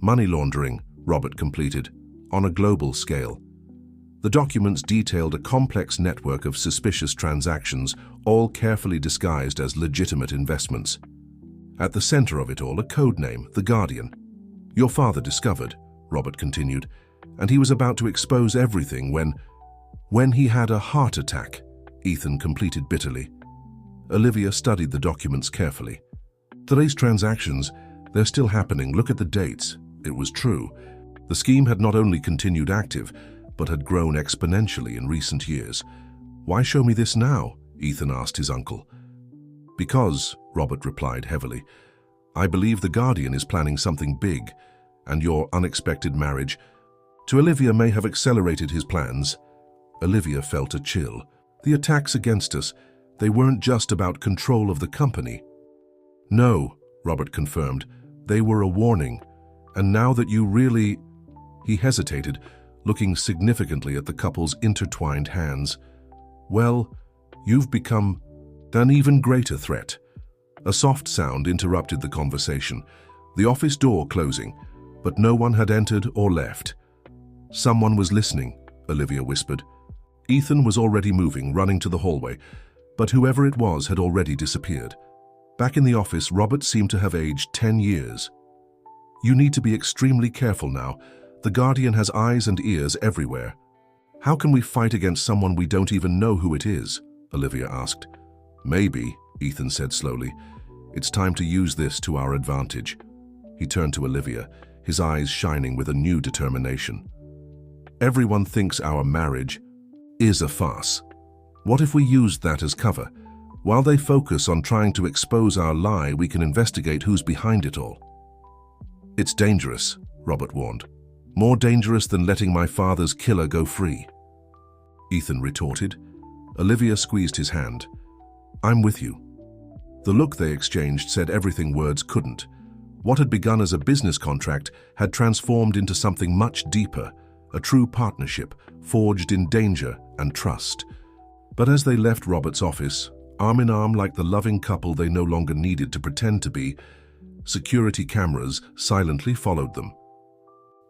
Money laundering, Robert completed, on a global scale. The documents detailed a complex network of suspicious transactions, all carefully disguised as legitimate investments. At the center of it all, a code name, the Guardian. Your father discovered, Robert continued, and he was about to expose everything when he had a heart attack, Ethan completed bitterly. Olivia studied the documents carefully. Today's transactions, they're still happening. Look at the dates. It was true. The scheme had not only continued active, but had grown exponentially in recent years. Why show me this now? Ethan asked his uncle. Because, Robert replied heavily, I believe the Guardian is planning something big, and your unexpected marriage to Olivia may have accelerated his plans. Olivia felt a chill. The attacks against us, they weren't just about control of the company. No, Robert confirmed, they were a warning. And now that you really... He hesitated, looking significantly at the couple's intertwined hands. Well, you've become an even greater threat. A soft sound interrupted the conversation, the office door closing, but no one had entered or left. Someone was listening, Olivia whispered. Ethan was already moving, running to the hallway, but whoever it was had already disappeared. Back in the office, Robert seemed to have aged 10 years. You need to be extremely careful now. The Guardian has eyes and ears everywhere. How can we fight against someone we don't even know who it is? Olivia asked. Maybe, Ethan said slowly. It's time to use this to our advantage. He turned to Olivia, his eyes shining with a new determination. Everyone thinks our marriage is a farce. What if we used that as cover? While they focus on trying to expose our lie, we can investigate who's behind it all. It's dangerous, Robert warned. More dangerous than letting my father's killer go free. Ethan retorted. Olivia squeezed his hand. I'm with you. The look they exchanged said everything words couldn't. What had begun as a business contract had transformed into something much deeper, a true partnership, forged in danger and trust. But as they left Robert's office, arm in arm like the loving couple they no longer needed to pretend to be, security cameras silently followed them.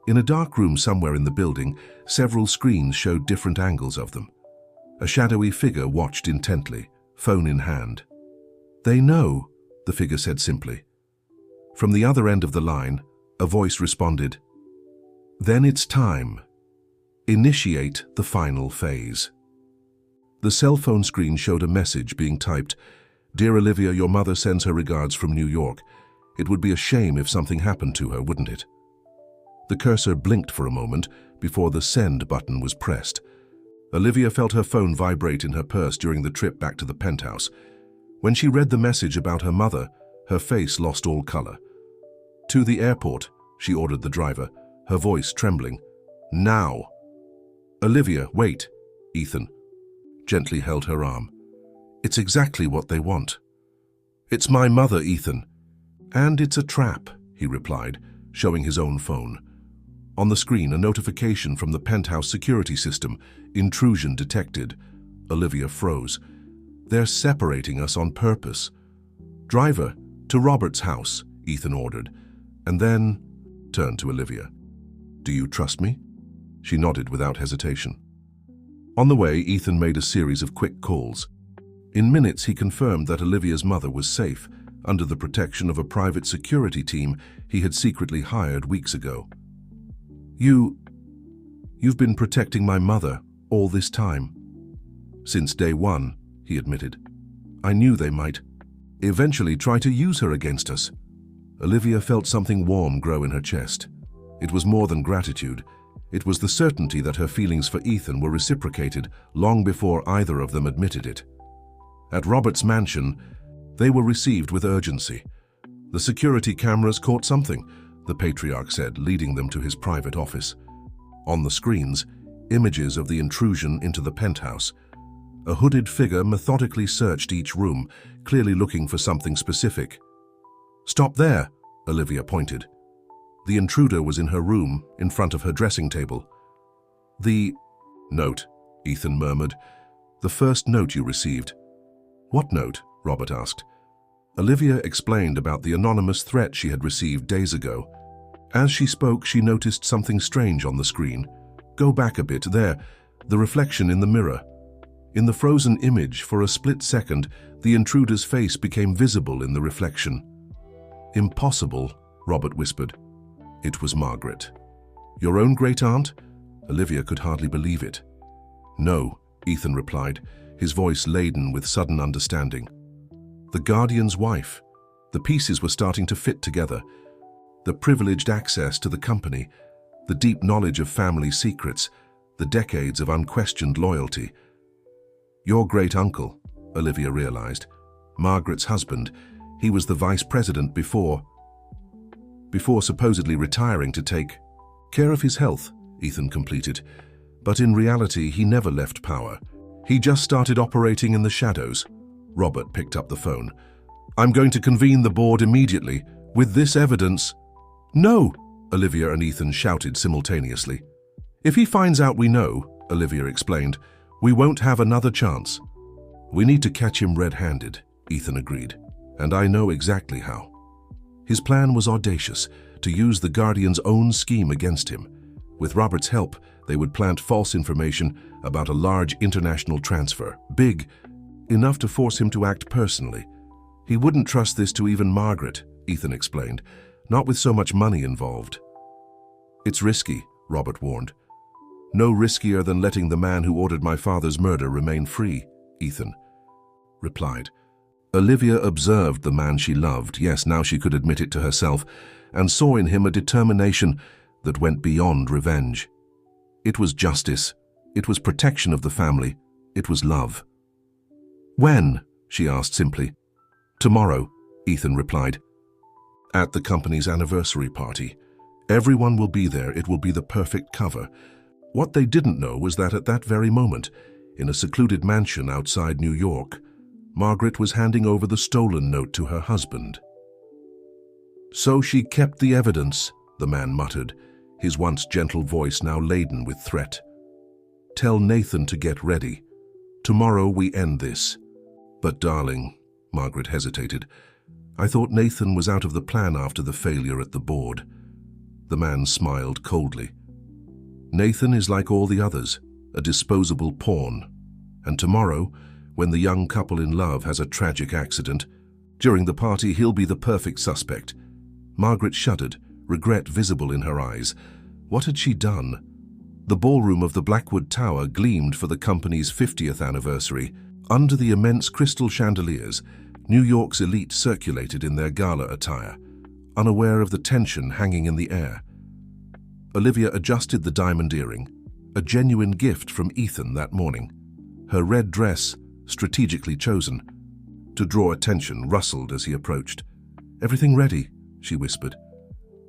In a dark room somewhere in the building, several screens showed different angles of them. A shadowy figure watched intently, phone in hand. "They know," the figure said simply. From the other end of the line, a voice responded, "Then it's time. Initiate the final phase." The cell phone screen showed a message being typed. "Dear Olivia, your mother sends her regards from New York. It would be a shame if something happened to her, wouldn't it?" The cursor blinked for a moment before the send button was pressed. Olivia felt her phone vibrate in her purse during the trip back to the penthouse. When she read the message about her mother, her face lost all color. "To the airport," she ordered the driver, her voice trembling. "Now." "Olivia, wait," Ethan gently held her arm. "It's exactly what they want." "It's my mother, Ethan." "And it's a trap," he replied, showing his own phone. On the screen, a notification from the penthouse security system. "Intrusion detected." Olivia froze. "They're separating us on purpose." "Driver, to Robert's house," Ethan ordered, and then turned to Olivia. "Do you trust me?" She nodded without hesitation. On the way, Ethan made a series of quick calls. In minutes, he confirmed that Olivia's mother was safe, under the protection of a private security team he had secretly hired weeks ago. You've been protecting my mother all this time." "Since day one," he admitted. "I knew they might eventually try to use her against us." Olivia felt something warm grow in her chest. It was more than gratitude. It was the certainty that her feelings for Ethan were reciprocated long before either of them admitted it. At Robert's mansion, they were received with urgency. "The security cameras caught something," the patriarch said, leading them to his private office. On the screens, images of the intrusion into the penthouse. A hooded figure methodically searched each room, clearly looking for something specific. "Stop there," Olivia pointed. The intruder was in her room, in front of her dressing table. "The note," Ethan murmured. "The first note you received." "What note?" Robert asked. Olivia explained about the anonymous threat she had received days ago. As she spoke, she noticed something strange on the screen. "Go back a bit, there, the reflection in the mirror." In the frozen image, for a split second, the intruder's face became visible in the reflection. "Impossible," Robert whispered. It was Margaret. "Your own great-aunt?" Olivia could hardly believe it. "No," Ethan replied, his voice laden with sudden understanding. "The Guardian's wife." The pieces were starting to fit together. The privileged access to the company, the deep knowledge of family secrets, the decades of unquestioned loyalty. "Your great-uncle," Olivia realized. "Margaret's husband. He was the vice president before supposedly retiring to take care of his health," Ethan completed. "But in reality, he never left power. He just started operating in the shadows." Robert picked up the phone. "I'm going to convene the board immediately. With this evidence—" "No!" Olivia and Ethan shouted simultaneously. "If he finds out we know," Olivia explained, "we won't have another chance." "We need to catch him red-handed," Ethan agreed. "And I know exactly how." His plan was audacious, to use the Guardian's own scheme against him. With Robert's help, they would plant false information about a large international transfer, big enough to force him to act personally. He wouldn't trust this to even Margaret, Ethan explained, not with so much money involved. "It's risky," Robert warned. "No riskier than letting the man who ordered my father's murder remain free," Ethan replied. Olivia observed the man she loved, yes, now she could admit it to herself, and saw in him a determination that went beyond revenge. It was justice. It was protection of the family. It was love. "When?" she asked simply. "Tomorrow," Ethan replied. "At the company's anniversary party. Everyone will be there. It will be the perfect cover." What they didn't know was that at that very moment, in a secluded mansion outside New York, Margaret was handing over the stolen note to her husband. "So she kept the evidence," the man muttered, his once gentle voice now laden with threat. "Tell Nathan to get ready. Tomorrow we end this." "But darling," Margaret hesitated, "I thought Nathan was out of the plan after the failure at the board." The man smiled coldly. "Nathan is like all the others, a disposable pawn. And tomorrow, when the young couple in love has a tragic accident, during the party he'll be the perfect suspect. Margaret shuddered, regret visible in her eyes. What had she done? The ballroom of the Blackwood Tower gleamed for the company's 50th anniversary. Under the immense crystal chandeliers, New York's elite circulated in their gala attire, unaware of the tension hanging in the air. Olivia adjusted the diamond earring, a genuine gift from Ethan that morning. Her red dress, strategically chosen, to draw attention, rustled as he approached. "Everything ready?" she whispered.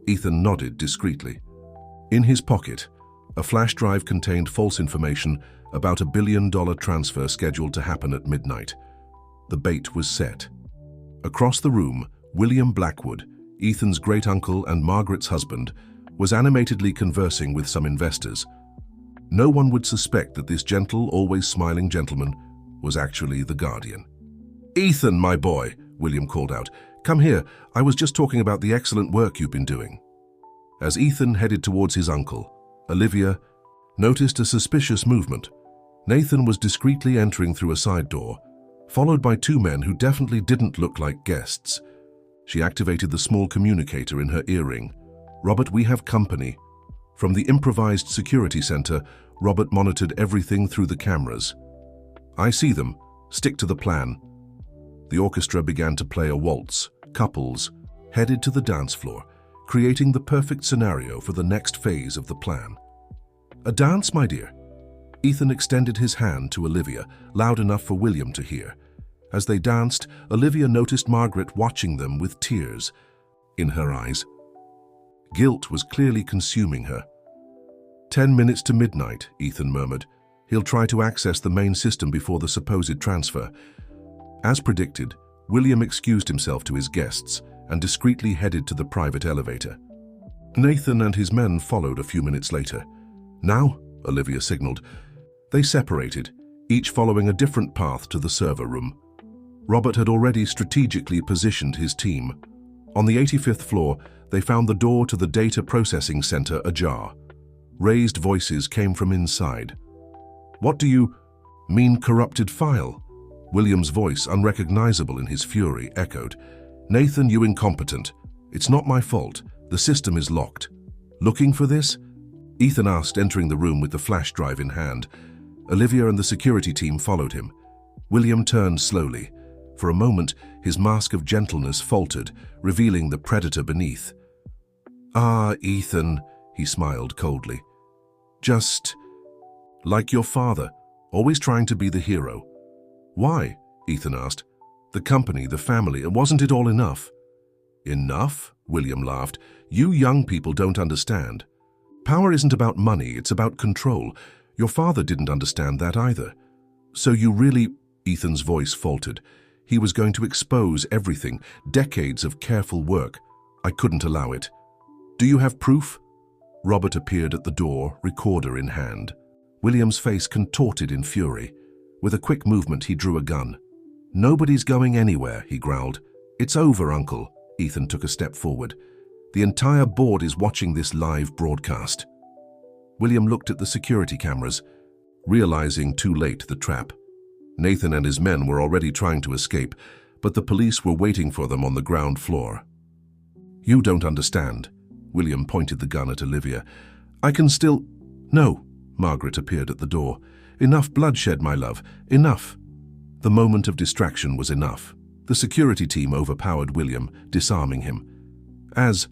Ethan nodded discreetly. In his pocket, a flash drive contained false information about $1 billion transfer scheduled to happen at midnight. The bait was set. Across the room, William Blackwood, Ethan's great-uncle and Margaret's husband, was animatedly conversing with some investors. No one would suspect that this gentle, always smiling gentleman was actually the Guardian. "Ethan, my boy," William called out, "come here. I was just talking about the excellent work you've been doing." As Ethan headed towards his uncle, Olivia noticed a suspicious movement. Nathan was discreetly entering through a side door, followed by two men who definitely didn't look like guests. She activated the small communicator in her earring. "Robert, we have company." From the improvised security center, Robert monitored everything through the cameras. "I see them. Stick to the plan." The orchestra began to play a waltz. Couples headed to the dance floor, creating the perfect scenario for the next phase of the plan. "A dance, my dear?" Ethan extended his hand to Olivia, loud enough for William to hear. As they danced, Olivia noticed Margaret watching them with tears in her eyes. Guilt was clearly consuming her. 10 minutes to midnight, Ethan murmured. He'll try to access the main system before the supposed transfer. As predicted, William excused himself to his guests and discreetly headed to the private elevator. Nathan and his men followed a few minutes later. "Now," Olivia signaled. They separated, each following a different path to the server room. Robert had already strategically positioned his team. On the 85th floor, they found the door to the data processing center ajar. Raised voices came from inside. "What do you mean, corrupted file?" William's voice, unrecognizable in his fury, echoed. "Nathan, you incompetent. It's not my fault. The system is locked." "Looking for this?" Ethan asked, entering the room with the flash drive in hand. Olivia and the security team followed him. William turned slowly. For a moment, his mask of gentleness faltered, revealing the predator beneath. "Ah, Ethan," he smiled coldly. "Just like your father, always trying to be the hero." "Why?" Ethan asked. "The company, the family, wasn't it all enough?" "Enough?" William laughed. "You young people don't understand. Power isn't about money, it's about control. Your father didn't understand that either. So you really—" Ethan's voice faltered. He was going to expose everything, decades of careful work. "I couldn't allow it." "Do you have proof?" Robert appeared at the door, recorder in hand. William's face contorted in fury. With a quick movement, he drew a gun. "Nobody's going anywhere," he growled. "It's over, Uncle." Ethan took a step forward. "The entire board is watching this live broadcast." William looked at the security cameras, realizing too late the trap. Nathan and his men were already trying to escape, but the police were waiting for them on the ground floor. "You don't understand." William pointed the gun at Olivia. "I can still—" "No." Margaret appeared at the door. "Enough bloodshed, my love. Enough." The moment of distraction was enough. The security team overpowered William, disarming him. As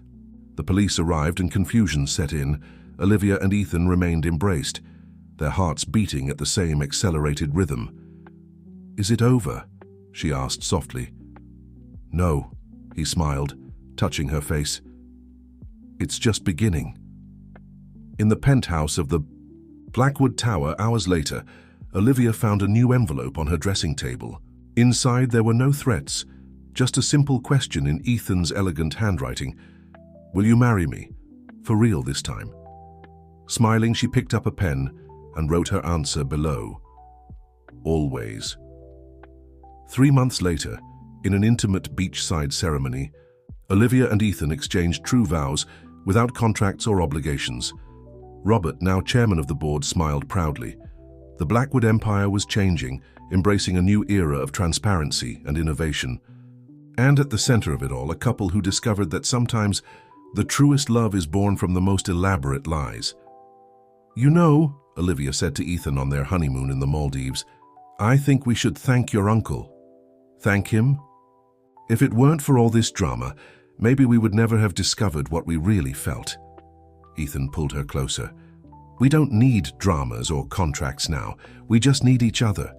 the police arrived and confusion set in, Olivia and Ethan remained embraced, their hearts beating at the same accelerated rhythm. "Is it over?" she asked softly. "No," he smiled, touching her face. "It's just beginning." In the penthouse of the Blackwood Tower hours later, Olivia found a new envelope on her dressing table. Inside there were no threats, just a simple question in Ethan's elegant handwriting. "Will you marry me? For real this time?" Smiling, she picked up a pen and wrote her answer below. "Always." 3 months later, in an intimate beachside ceremony, Olivia and Ethan exchanged true vows without contracts or obligations. Robert, now chairman of the board, smiled proudly. The Blackwood Empire was changing, embracing a new era of transparency and innovation. And at the center of it all, a couple who discovered that sometimes the truest love is born from the most elaborate lies. "You know," Olivia said to Ethan on their honeymoon in the Maldives, "I think we should thank your uncle." Thank him? If it weren't for all this drama, maybe we would never have discovered what we really felt. Ethan pulled her closer. "We don't need dramas or contracts now. We just need each other."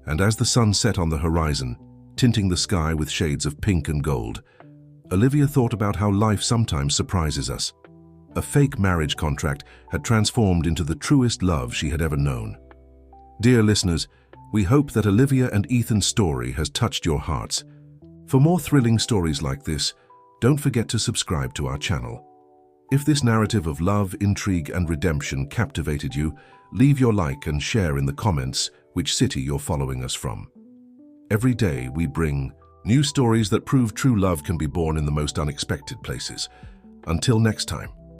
And as the sun set on the horizon, tinting the sky with shades of pink and gold, Olivia thought about how life sometimes surprises us. A fake marriage contract had transformed into the truest love she had ever known. Dear listeners, we hope that Olivia and Ethan's story has touched your hearts. For more thrilling stories like this, don't forget to subscribe to our channel. If this narrative of love, intrigue, and redemption captivated you, leave your like and share in the comments which city you're following us from. Every day we bring new stories that prove true love can be born in the most unexpected places. Until next time.